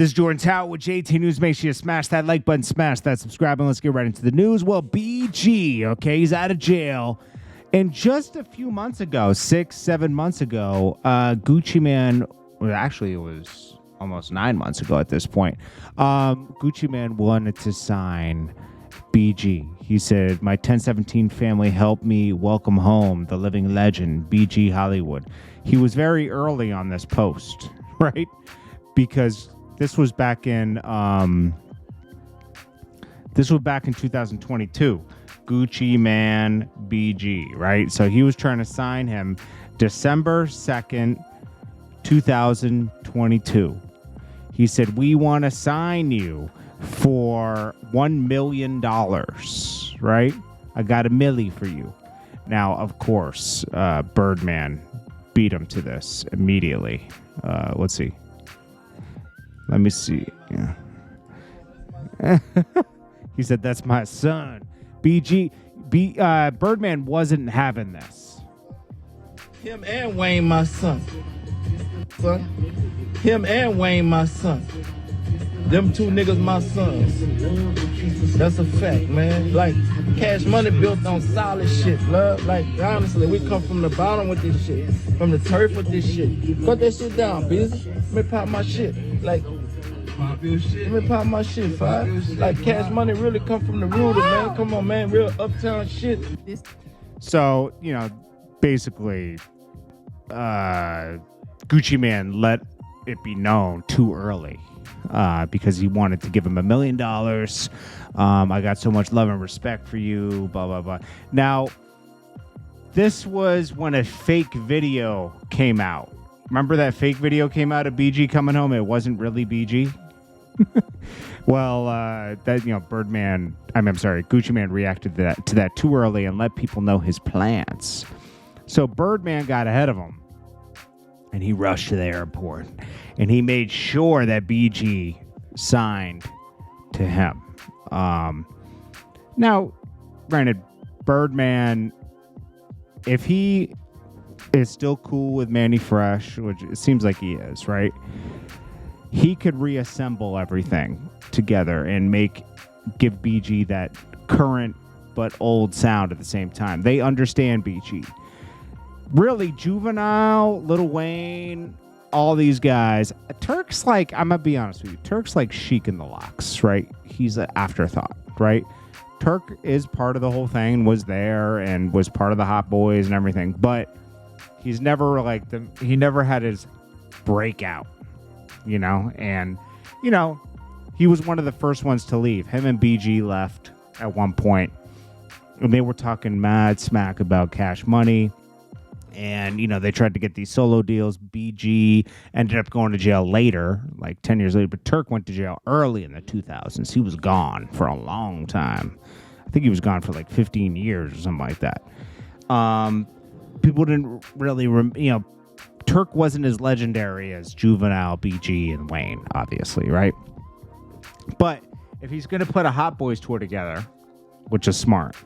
This is Jordan Tower with JT News. Make sure you smash that like button, smash that subscribe, and let's get right into the news. Well, BG, okay, he's out of jail. And just a few months ago, 6-7 months ago, Gucci Mane, well, actually it was almost 9 months ago at this point, Gucci Mane wanted to sign BG. He said, my 1017 family helped me welcome home the living legend, BG Hollywood. He was very early on this post, right? Because this was back in 2022. Gucci Mane BG, right? So he was trying to sign him December 2nd, 2022. He said, we want to sign you for $1 million, right? I got $1 million for you. Now, of course, Birdman beat him to this immediately. Let's see. Let me see. Yeah. He said, that's my son. Birdman wasn't having this. Him and Wayne, my son. Him and Wayne, my son. Them two niggas, my sons. That's a fact, man. Like, Cash Money built on solid shit, love. Like, honestly, we come from the bottom with this shit. From the turf with this shit. Cut that shit down, busy. Let me pop my shit. Like, let me pop my shit, five. Like, Cash Money really come from the rooter, man. Come on, man. Real uptown shit. So, you know, basically, Gucci Mane let it be known too early. Because he wanted to give him $1 million. I got so much love and respect for you, blah, blah, blah. Now, this was when a fake video came out. Remember that fake video came out of BG coming home? It wasn't really BG. Well, Gucci Mane reacted to that too early and let people know his plans. So Birdman got ahead of him. And he rushed to the airport. And he made sure that BG signed to him. Now, granted, Birdman, if he is still cool with Manny Fresh, which it seems like he is, right? He could reassemble everything together and give BG that current but old sound at the same time. They understand BG. Really, Juvenile, Lil Wayne, all these guys. Turk's like, I'm going to be honest with you, Turk's like Sheik in the Locks, right? He's an afterthought, right? Turk is part of the whole thing, was there, and was part of the Hot Boys and everything, but he's never like he never had his breakout, you know? And, you know, he was one of the first ones to leave. Him and BG left at one point, and they were talking mad smack about Cash Money. And, you know, they tried to get these solo deals. BG ended up going to jail later, like 10 years later. But Turk went to jail early in the 2000s. He was gone for a long time. I think he was gone for like 15 years or something like that. People didn't really, Turk wasn't as legendary as Juvenile, BG, and Wayne, obviously, right? But if he's going to put a Hot Boys tour together, which is smart,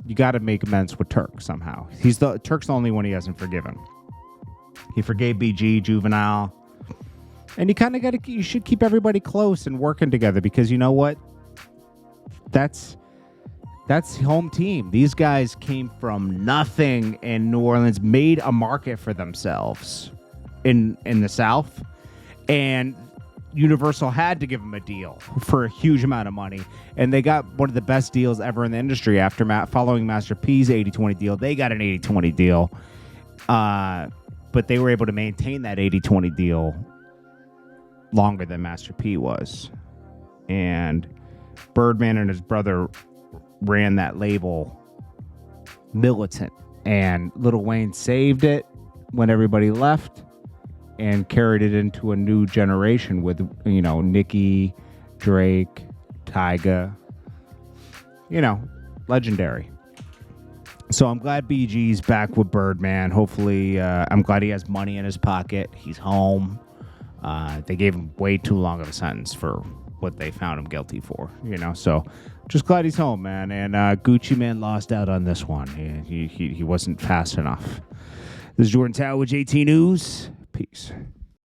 you got to make amends with Turk somehow. Turk's the only one he hasn't forgiven. He forgave BG, Juvenile, and you should keep everybody close and working together, because you know what? That's home team. These guys came from nothing in New Orleans, made a market for themselves in the South, and Universal had to give them a deal for a huge amount of money, and they got one of the best deals ever in the industry after following Master P's 80-20 deal. They got an 80-20 deal, but they were able to maintain that 80-20 deal longer than Master P was. And Birdman and his brother ran that label militant, and Lil Wayne saved it when everybody left and carried it into a new generation with, you know, Nicki, Drake, Tyga, you know, legendary. So I'm glad BG's back with Birdman. Hopefully, I'm glad he has money in his pocket. He's home. They gave him way too long of a sentence for what they found him guilty for, you know. So just glad he's home, man. And Gucci Mane lost out on this one. He wasn't fast enough. This is Jordan Tower with JT News. Peace.